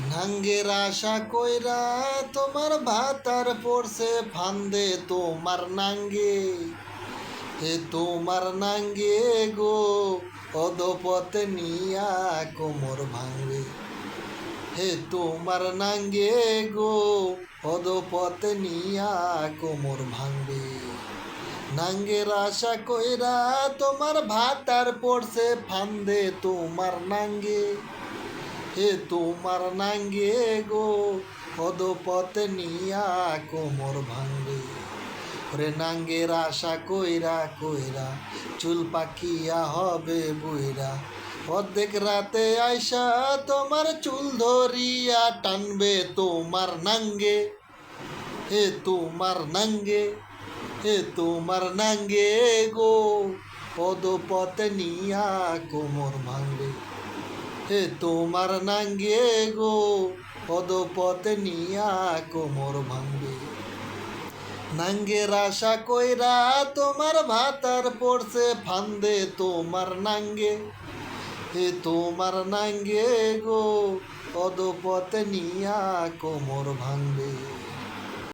নাঙ্গের আশা কইরা তোমার ভাতার পড়ছে ফান্দে তোমার নাঙ্গে, হে তোমার নাঙ্গে গো অদপথে নিয়া কোমর ভাঙ্গে, হে তোমার নাঙ্গে গো অদপথে নিয়া কোমর ভাঙ্গে। নাঙ্গের আশা কইরা তোমার ভাতার পড়ছে ফান্দে তোমার নাঙ্গে, হে তোমার নাঙ্গে গো পদপথে নিয়া কোমর ভাঙ্গে। রে নাঙ্গের আশা কইরা কইরা চুল পাকিয়া হবে বুইরা, অর্ধেক রাতে আইসা তোমার চুল ধরিয়া টানবে তোমার নাঙ্গে, হে তোমার নাঙ্গে, হে তোমার নাঙ্গে গো পদপথে নিয়া কোমর ভাঙ্গে, হে তোমার নাঙ্গে গো পদপথে নিয়া কোমর ভাঙ্গে। নাঙ্গের আশা কইরা তোমার ভাতার পড়ছে ফান্দে তোমার নাঙ্গে, হে তোমার নাঙ্গে গো পদপথে নিয়া কোমর ভাঙ্গে।